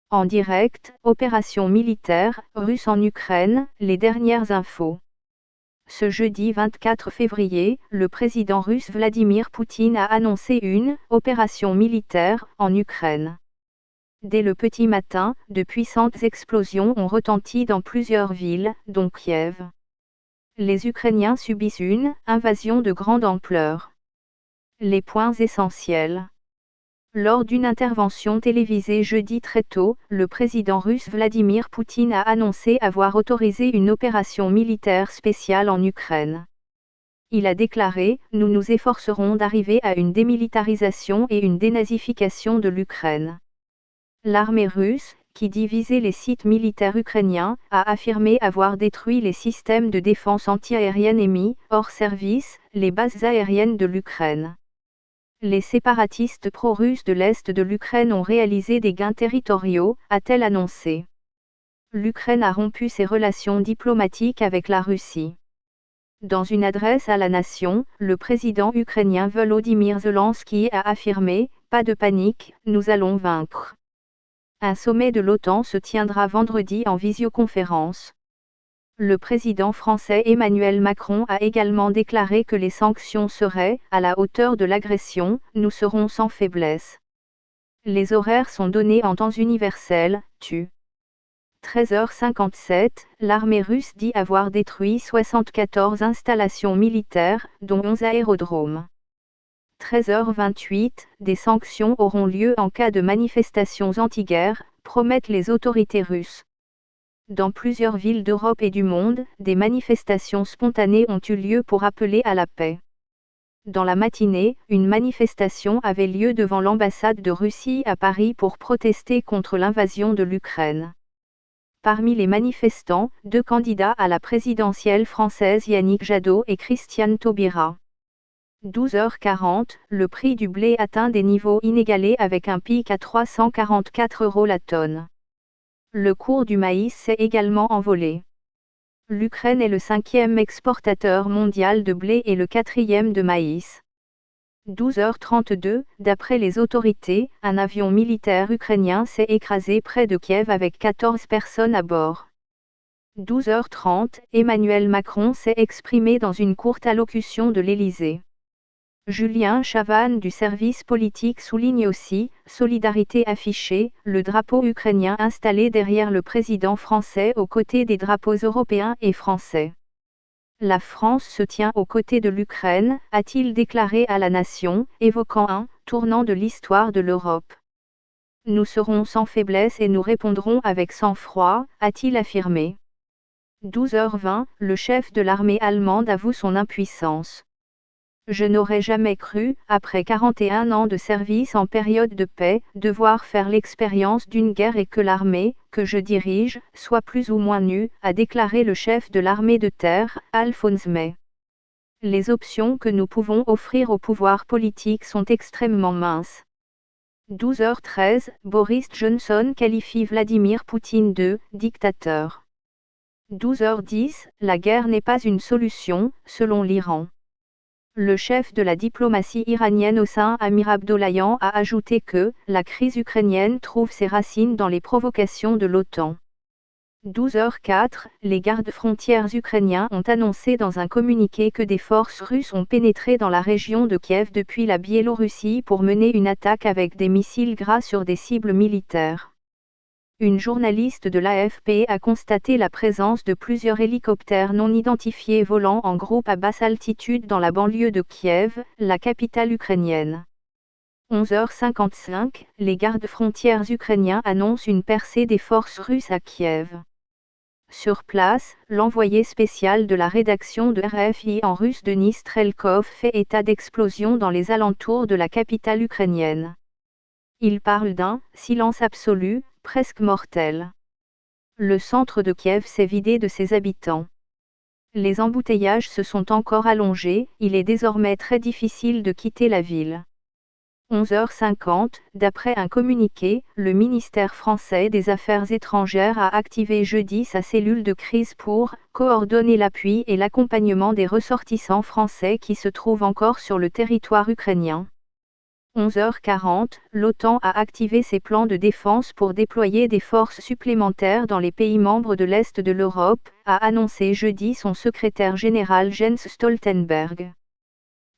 En direct, opération militaire russe en Ukraine, les dernières infos. Ce jeudi 24 février, le président russe Vladimir Poutine a annoncé une « opération militaire » en Ukraine. Dès le petit matin, de puissantes explosions ont retenti dans plusieurs villes, dont Kiev. Les Ukrainiens subissent une « invasion de grande ampleur ». Les points essentiels. Lors d'une intervention télévisée jeudi très tôt, le président russe Vladimir Poutine a annoncé avoir autorisé une opération militaire spéciale en Ukraine. Il a déclaré « Nous nous efforcerons d'arriver à une démilitarisation et une dénazification de l'Ukraine ». L'armée russe, qui divisait les sites militaires ukrainiens, a affirmé avoir détruit les systèmes de défense antiaérienne et mis hors service les bases aériennes de l'Ukraine. Les séparatistes pro-russes de l'Est de l'Ukraine ont réalisé des gains territoriaux, a-t-elle annoncé. L'Ukraine a rompu ses relations diplomatiques avec la Russie. Dans une adresse à la nation, le président ukrainien Volodymyr Zelensky a affirmé « Pas de panique, nous allons vaincre ». Un sommet de l'OTAN se tiendra vendredi en visioconférence. Le président français Emmanuel Macron a également déclaré que les sanctions seraient « à la hauteur de l'agression, nous serons sans faiblesse ». Les horaires sont donnés en temps universel, tu. 13h57, l'armée russe dit avoir détruit 74 installations militaires, dont 11 aérodromes. 13h28, des sanctions auront lieu en cas de manifestations anti-guerre, promettent les autorités russes. Dans plusieurs villes d'Europe et du monde, des manifestations spontanées ont eu lieu pour appeler à la paix. Dans la matinée, une manifestation avait lieu devant l'ambassade de Russie à Paris pour protester contre l'invasion de l'Ukraine. Parmi les manifestants, 2 candidats à la présidentielle française Yannick Jadot et Christiane Taubira. 12h40, le prix du blé atteint des niveaux inégalés avec un pic à 344 € la tonne. Le cours du maïs s'est également envolé. L'Ukraine est le 5e exportateur mondial de blé et le 4e de maïs. 12h32, d'après les autorités, un avion militaire ukrainien s'est écrasé près de Kiev avec 14 personnes à bord. 12h30, Emmanuel Macron s'est exprimé dans une courte allocution de l'Élysée. Julien Chavannes du service politique souligne aussi « Solidarité affichée », le drapeau ukrainien installé derrière le président français aux côtés des drapeaux européens et français. La France se tient aux côtés de l'Ukraine, a-t-il déclaré à la nation, évoquant un « tournant de l'histoire de l'Europe ». Nous serons sans faiblesse et nous répondrons avec sang-froid, a-t-il affirmé. 12h20, le chef de l'armée allemande avoue son impuissance. Je n'aurais jamais cru, après 41 ans de service en période de paix, devoir faire l'expérience d'une guerre et que l'armée, que je dirige, soit plus ou moins nue, a déclaré le chef de l'armée de terre, Alphonse May. Les options que nous pouvons offrir au pouvoir politique sont extrêmement minces. 12h13, Boris Johnson qualifie Vladimir Poutine de « dictateur ». 12h10, la guerre n'est pas une solution, selon l'Iran. Le chef de la diplomatie iranienne Hossein Amir-Abdollahian a ajouté que « la crise ukrainienne trouve ses racines dans les provocations de l'OTAN ». 12h04, les gardes-frontières ukrainiens ont annoncé dans un communiqué que des forces russes ont pénétré dans la région de Kiev depuis la Biélorussie pour mener une attaque avec des missiles gras sur des cibles militaires. Une journaliste de l'AFP a constaté la présence de plusieurs hélicoptères non identifiés volant en groupe à basse altitude dans la banlieue de Kiev, la capitale ukrainienne. 11h55, les gardes-frontières ukrainiens annoncent une percée des forces russes à Kiev. Sur place, l'envoyé spécial de la rédaction de RFI en russe Denis Strelkov fait état d'explosions dans les alentours de la capitale ukrainienne. Il parle d'un « silence absolu », presque mortel. Le centre de Kiev s'est vidé de ses habitants. Les embouteillages se sont encore allongés, il est désormais très difficile de quitter la ville. 11h50, d'après un communiqué, le ministère français des Affaires étrangères a activé jeudi sa cellule de crise pour coordonner l'appui et l'accompagnement des ressortissants français qui se trouvent encore sur le territoire ukrainien. 11h40, l'OTAN a activé ses plans de défense pour déployer des forces supplémentaires dans les pays membres de l'Est de l'Europe, a annoncé jeudi son secrétaire général Jens Stoltenberg.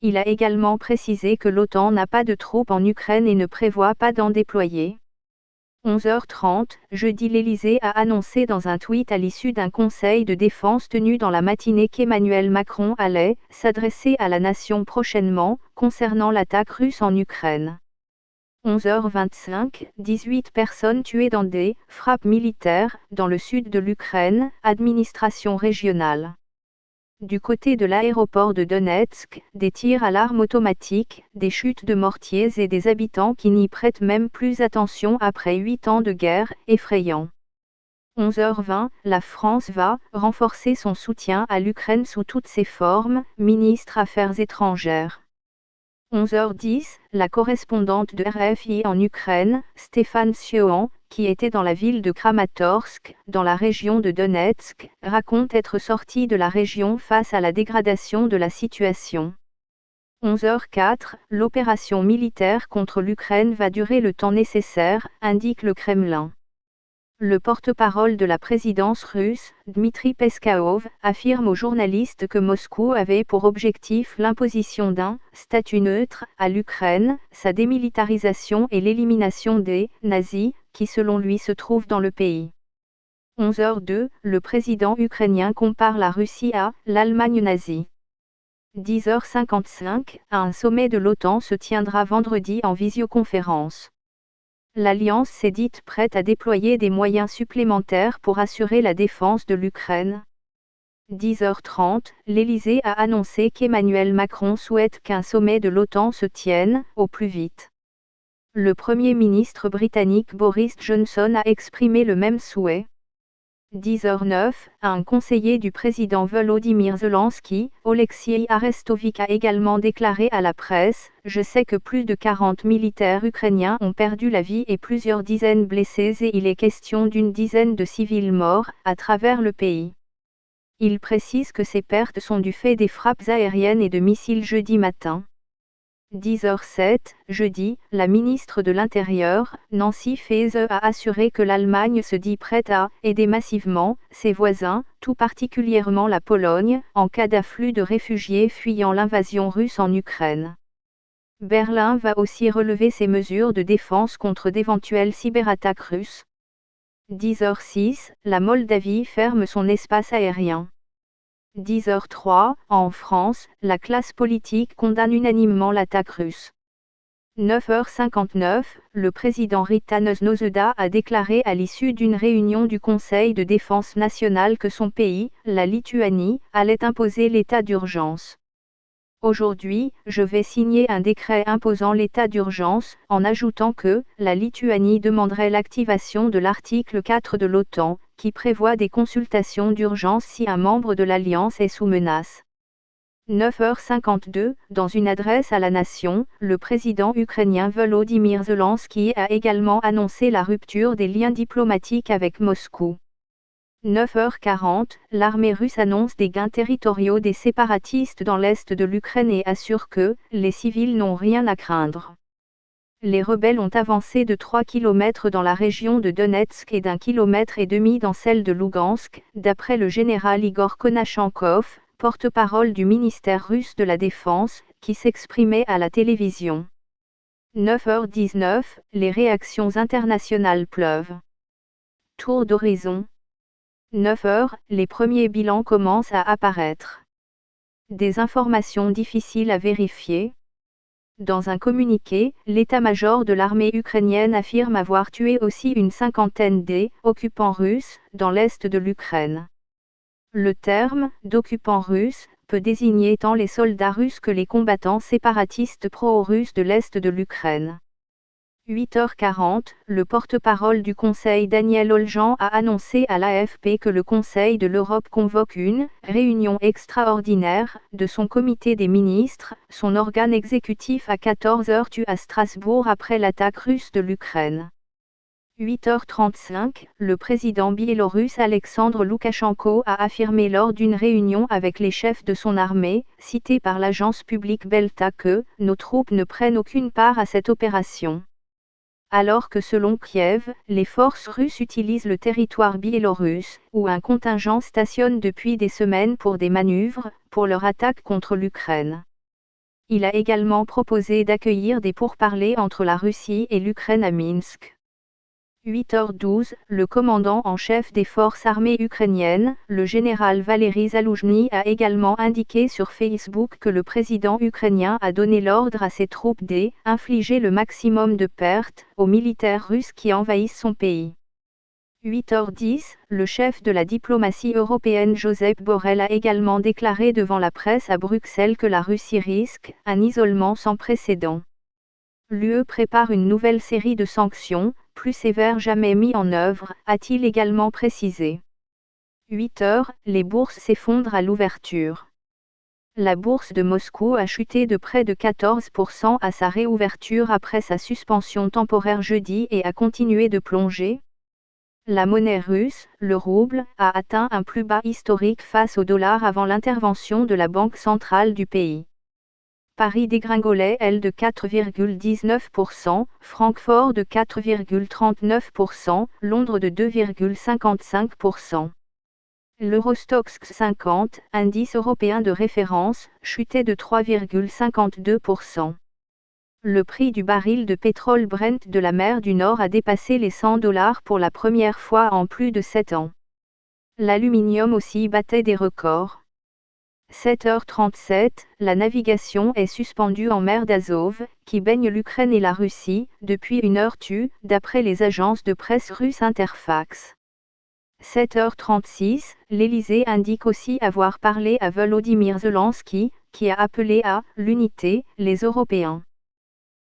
Il a également précisé que l'OTAN n'a pas de troupes en Ukraine et ne prévoit pas d'en déployer. 11h30, jeudi, l'Élysée a annoncé dans un tweet à l'issue d'un conseil de défense tenu dans la matinée qu'Emmanuel Macron allait s'adresser à la nation prochainement, concernant l'attaque russe en Ukraine. 11h25, 18 personnes tuées dans des frappes militaires dans le sud de l'Ukraine, administration régionale. Du côté de l'aéroport de Donetsk, des tirs à l'arme automatique, des chutes de mortiers et des habitants qui n'y prêtent même plus attention après 8 ans de guerre, effrayant. 11h20, la France va renforcer son soutien à l'Ukraine sous toutes ses formes, ministre Affaires étrangères. 11h10, la correspondante de RFI en Ukraine, Stéphane Siohan, qui était dans la ville de Kramatorsk, dans la région de Donetsk, raconte être sortie de la région face à la dégradation de la situation. 11h04, l'opération militaire contre l'Ukraine va durer le temps nécessaire, indique le Kremlin. Le porte-parole de la présidence russe, Dmitry Peskov, affirme aux journalistes que Moscou avait pour objectif l'imposition d'un statut neutre à l'Ukraine, sa démilitarisation et l'élimination des nazis, qui selon lui se trouvent dans le pays. 11h02, le président ukrainien compare la Russie à l'Allemagne nazie. 10h55, un sommet de l'OTAN se tiendra vendredi en visioconférence. L'Alliance s'est dite prête à déployer des moyens supplémentaires pour assurer la défense de l'Ukraine. 10h30, l'Élysée a annoncé qu'Emmanuel Macron souhaite qu'un sommet de l'OTAN se tienne, au plus vite. Le Premier ministre britannique Boris Johnson a exprimé le même souhait. 10h09, un conseiller du président Volodymyr Zelensky, Oleksiy Arestovych, a également déclaré à la presse « Je sais que plus de 40 militaires ukrainiens ont perdu la vie et plusieurs dizaines blessés et il est question d'une dizaine de civils morts à travers le pays ». Il précise que ces pertes sont du fait des frappes aériennes et de missiles jeudi matin. 10h07, jeudi, la ministre de l'Intérieur, Nancy Faeser, a assuré que l'Allemagne se dit prête à aider massivement ses voisins, tout particulièrement la Pologne, en cas d'afflux de réfugiés fuyant l'invasion russe en Ukraine. Berlin va aussi relever ses mesures de défense contre d'éventuelles cyberattaques russes. 10h06, la Moldavie ferme son espace aérien. 10h03, en France, la classe politique condamne unanimement l'attaque russe. 9h59, le président Gitanas Nausėda a déclaré à l'issue d'une réunion du Conseil de défense nationale que son pays, la Lituanie, allait imposer l'état d'urgence. Aujourd'hui, je vais signer un décret imposant l'état d'urgence, en ajoutant que la Lituanie demanderait l'activation de l'article 4 de l'OTAN, qui prévoit des consultations d'urgence si un membre de l'Alliance est sous menace. 9h52, dans une adresse à la nation, le président ukrainien Volodymyr Zelensky a également annoncé la rupture des liens diplomatiques avec Moscou. 9h40, l'armée russe annonce des gains territoriaux des séparatistes dans l'est de l'Ukraine et assure que les civils n'ont rien à craindre. Les rebelles ont avancé de 3 km dans la région de Donetsk et d'1,5 km dans celle de Lougansk, d'après le général Igor Konachenkov, porte-parole du ministère russe de la Défense, qui s'exprimait à la télévision. 9h19, les réactions internationales pleuvent. Tour d'horizon. 9h, les premiers bilans commencent à apparaître. Des informations difficiles à vérifier. Dans un communiqué, l'état-major de l'armée ukrainienne affirme avoir tué aussi une cinquantaine d'occupants russes dans l'est de l'Ukraine. Le terme d'occupants russes peut désigner tant les soldats russes que les combattants séparatistes pro-russes de l'est de l'Ukraine. 8h40, le porte-parole du Conseil Daniel Oljan a annoncé à l'AFP que le Conseil de l'Europe convoque une réunion extraordinaire de son comité des ministres, son organe exécutif à 14h à Strasbourg après l'attaque russe de l'Ukraine. 8h35, le président biélorusse Alexandre Loukachenko a affirmé lors d'une réunion avec les chefs de son armée, cité par l'agence publique Belta que « nos troupes ne prennent aucune part à cette opération ». Alors que selon Kiev, les forces russes utilisent le territoire biélorusse, où un contingent stationne depuis des semaines pour des manœuvres, pour leur attaque contre l'Ukraine. Il a également proposé d'accueillir des pourparlers entre la Russie et l'Ukraine à Minsk. 8h12, le commandant en chef des forces armées ukrainiennes, le général Valery Zaloujny a également indiqué sur Facebook que le président ukrainien a donné l'ordre à ses troupes d'infliger le maximum de pertes aux militaires russes qui envahissent son pays. 8h10, le chef de la diplomatie européenne Josep Borrell a également déclaré devant la presse à Bruxelles que la Russie risque un isolement sans précédent. L'UE prépare une nouvelle série de sanctions, plus sévères jamais mis en œuvre, a-t-il également précisé. 8h, les bourses s'effondrent à l'ouverture. La bourse de Moscou a chuté de près de 14% à sa réouverture après sa suspension temporaire jeudi et a continué de plonger. La monnaie russe, le rouble, a atteint un plus bas historique face au dollar avant l'intervention de la Banque centrale du pays. Paris dégringolait, elle, de 4,19%, Francfort de 4,39%, Londres de 2,55%. L'Eurostoxx 50, indice européen de référence, chutait de 3,52%. Le prix du baril de pétrole Brent de la mer du Nord a dépassé les $100 pour la première fois en plus de 7 ans. L'aluminium aussi battait des records. 7h37, la navigation est suspendue en mer d'Azov, qui baigne l'Ukraine et la Russie, depuis une heure d'après les agences de presse russes Interfax. 7h36, l'Élysée indique aussi avoir parlé à Volodymyr Zelensky, qui a appelé à « l'unité » les Européens.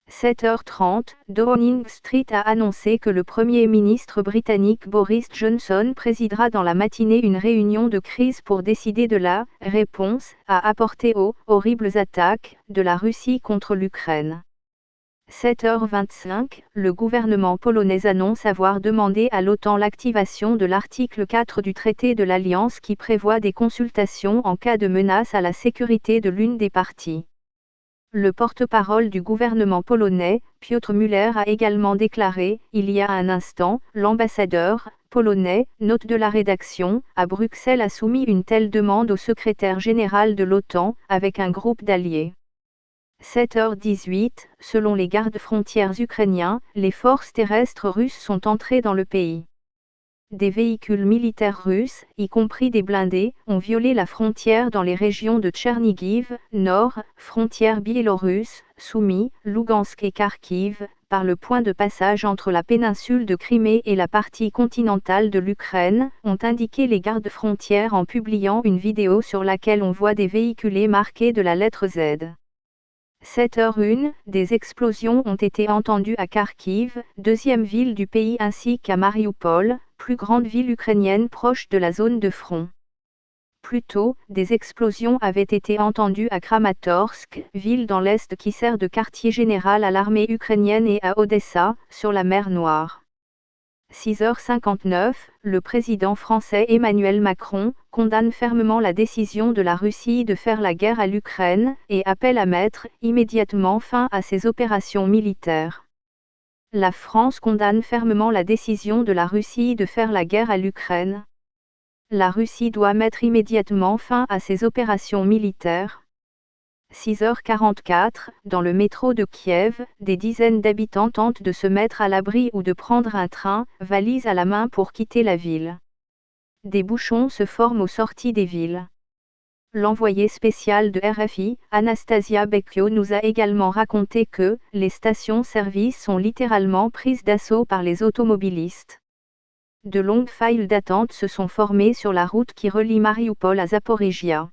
7h30, Downing Street a annoncé que le Premier ministre britannique Boris Johnson présidera dans la matinée une réunion de crise pour décider de la réponse à apporter aux horribles attaques de la Russie contre l'Ukraine. 7h25, le gouvernement polonais annonce avoir demandé à l'OTAN l'activation de l'article 4 du traité de l'Alliance qui prévoit des consultations en cas de menace à la sécurité de l'une des parties. Le porte-parole du gouvernement polonais, Piotr Müller, a également déclaré, il y a un instant, l'ambassadeur polonais, note de la rédaction, à Bruxelles a soumis une telle demande au secrétaire général de l'OTAN, avec un groupe d'alliés. 7h18, selon les gardes-frontières ukrainiens, les forces terrestres russes sont entrées dans le pays. Des véhicules militaires russes, y compris des blindés, ont violé la frontière dans les régions de Tchernigiv, Nord, frontière biélorusse, Soumy, Lougansk et Kharkiv, par le point de passage entre la péninsule de Crimée et la partie continentale de l'Ukraine, ont indiqué les gardes-frontières en publiant une vidéo sur laquelle on voit des véhiculés marqués de la lettre Z. 7h01, des explosions ont été entendues à Kharkiv, deuxième ville du pays, ainsi qu'à Mariupol, plus grande ville ukrainienne proche de la zone de front. Plus tôt, des explosions avaient été entendues à Kramatorsk, ville dans l'est qui sert de quartier général à l'armée ukrainienne, et à Odessa, sur la mer Noire. 6h59, le président français Emmanuel Macron condamne fermement la décision de la Russie de faire la guerre à l'Ukraine et appelle à mettre immédiatement fin à ses opérations militaires. La France condamne fermement la décision de la Russie de faire la guerre à l'Ukraine. La Russie doit mettre immédiatement fin à ses opérations militaires. 6h44, dans le métro de Kiev, des dizaines d'habitants tentent de se mettre à l'abri ou de prendre un train, valise à la main, pour quitter la ville. Des bouchons se forment aux sorties des villes. L'envoyée spéciale de RFI, Anastasia Becchio, nous a également raconté que les stations-service sont littéralement prises d'assaut par les automobilistes. De longues files d'attente se sont formées sur la route qui relie Mariupol à Zaporijia.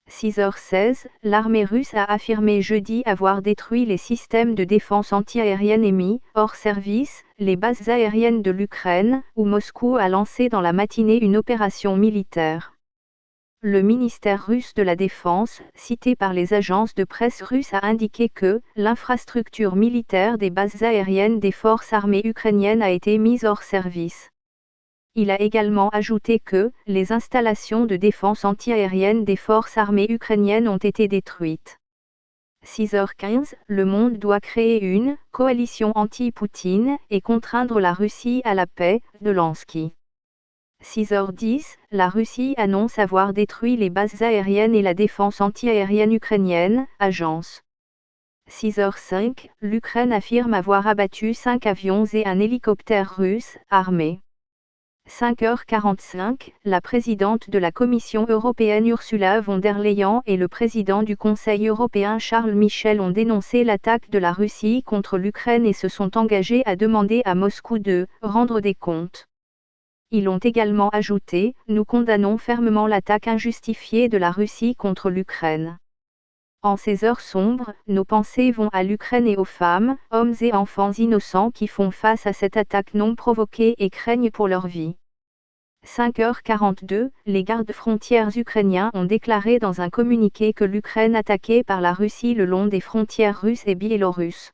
6h16, l'armée russe a affirmé jeudi avoir détruit les systèmes de défense antiaérienne et mis hors service les bases aériennes de l'Ukraine, où Moscou a lancé dans la matinée une opération militaire. Le ministère russe de la Défense, cité par les agences de presse russes, a indiqué que l'infrastructure militaire des bases aériennes des forces armées ukrainiennes a été mise hors service. Il a également ajouté que les installations de défense antiaérienne des forces armées ukrainiennes ont été détruites. 6h15, le monde doit créer une coalition anti-Poutine et contraindre la Russie à la paix, Zelensky. 6h10, la Russie annonce avoir détruit les bases aériennes et la défense antiaérienne ukrainienne, agence. 6h05, l'Ukraine affirme avoir abattu 5 avions et un hélicoptère russe, armé. 5h45, la présidente de la Commission européenne Ursula von der Leyen et le président du Conseil européen Charles Michel ont dénoncé l'attaque de la Russie contre l'Ukraine et se sont engagés à demander à Moscou de rendre des comptes. Ils ont également ajouté « Nous condamnons fermement l'attaque injustifiée de la Russie contre l'Ukraine. En ces heures sombres, nos pensées vont à l'Ukraine et aux femmes, hommes et enfants innocents qui font face à cette attaque non provoquée et craignent pour leur vie. » 5h42, les gardes-frontières ukrainiens ont déclaré dans un communiqué que l'Ukraine attaquée par la Russie le long des frontières russes et biélorusses.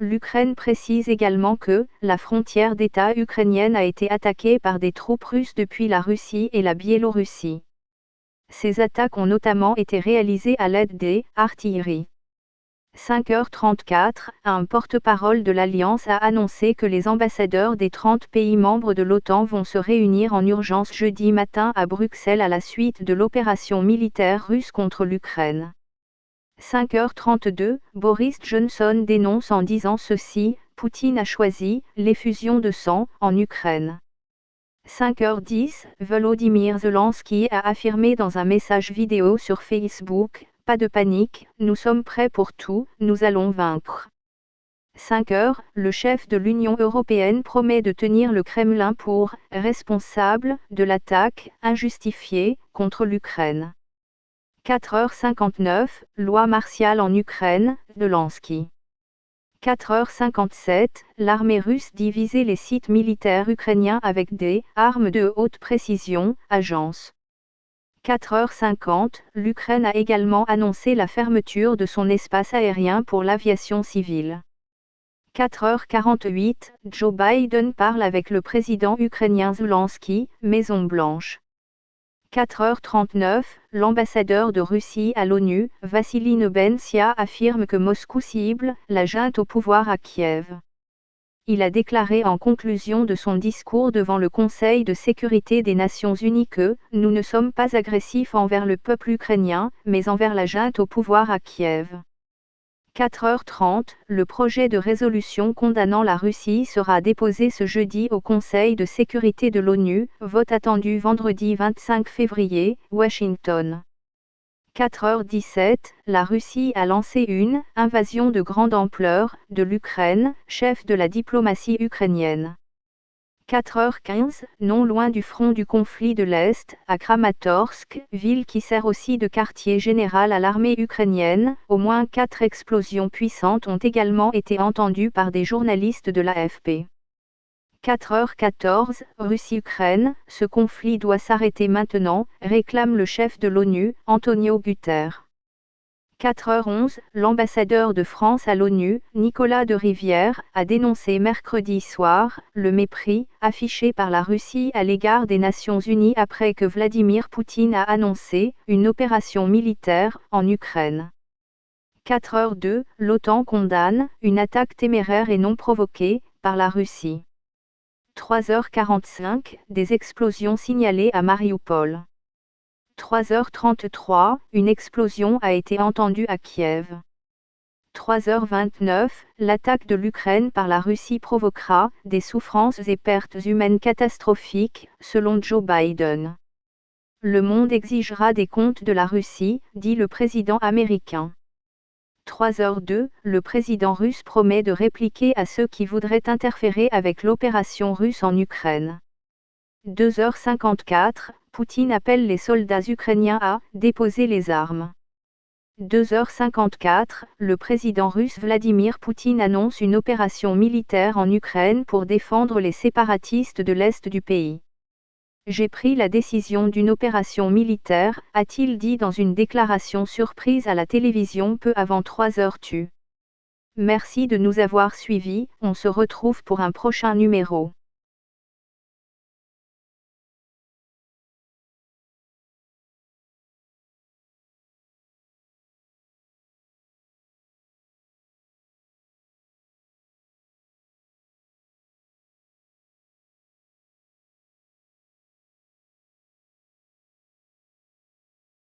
L'Ukraine précise également que la frontière d'État ukrainienne a été attaquée par des troupes russes depuis la Russie et la Biélorussie. Ces attaques ont notamment été réalisées à l'aide des artilleries. 5h34, un porte-parole de l'Alliance a annoncé que les ambassadeurs des 30 pays membres de l'OTAN vont se réunir en urgence jeudi matin à Bruxelles à la suite de l'opération militaire russe contre l'Ukraine. 5h32, Boris Johnson dénonce en disant ceci, Poutine a choisi l'effusion de sang en Ukraine. 5h10, Volodymyr Zelensky a affirmé dans un message vidéo sur Facebook, pas de panique, nous sommes prêts pour tout, nous allons vaincre. 5h, le chef de l'Union européenne promet de tenir le Kremlin pour responsable de l'attaque injustifiée contre l'Ukraine. 4h59, loi martiale en Ukraine, Zelensky. 4h57, l'armée russe dit viser les sites militaires ukrainiens avec des armes de haute précision, agence. 4h50, l'Ukraine a également annoncé la fermeture de son espace aérien pour l'aviation civile. 4h48, Joe Biden parle avec le président ukrainien Zelensky, Maison-Blanche. 4h39, l'ambassadeur de Russie à l'ONU, Vassily Nebenzia affirme que Moscou cible la junte au pouvoir à Kiev. Il a déclaré en conclusion de son discours devant le Conseil de sécurité des Nations Unies que « Nous ne sommes pas agressifs envers le peuple ukrainien, mais envers la junte au pouvoir à Kiev ». 4h30, le projet de résolution condamnant la Russie sera déposé ce jeudi au Conseil de sécurité de l'ONU, vote attendu vendredi 25 février, Washington. 4h17, la Russie a lancé une invasion de grande ampleur de l'Ukraine, chef de la diplomatie ukrainienne. 4h15, non loin du front du conflit de l'Est, à Kramatorsk, ville qui sert aussi de quartier général à l'armée ukrainienne, au moins 4 explosions puissantes ont également été entendues par des journalistes de l'AFP. 4h14, Russie-Ukraine, ce conflit doit s'arrêter maintenant, réclame le chef de l'ONU, Antonio Guterres. 4h11, l'ambassadeur de France à l'ONU, Nicolas de Rivière, a dénoncé mercredi soir le mépris affiché par la Russie à l'égard des Nations Unies après que Vladimir Poutine a annoncé une opération militaire en Ukraine. 4h02, l'OTAN condamne une attaque téméraire et non provoquée par la Russie. 3h45, des explosions signalées à Mariupol. 3h33, une explosion a été entendue à Kiev. 3h29, l'attaque de l'Ukraine par la Russie provoquera des souffrances et pertes humaines catastrophiques, selon Joe Biden. Le monde exigera des comptes de la Russie, dit le président américain. 3h02, le président russe promet de répliquer à ceux qui voudraient interférer avec l'opération russe en Ukraine. 2h54, Poutine appelle les soldats ukrainiens à déposer les armes. 2h54, le président russe Vladimir Poutine annonce une opération militaire en Ukraine pour défendre les séparatistes de l'Est du pays. J'ai pris la décision d'une opération militaire, a-t-il dit dans une déclaration surprise à la télévision peu avant 3 heures tu. Merci de nous avoir suivis, on se retrouve pour un prochain numéro.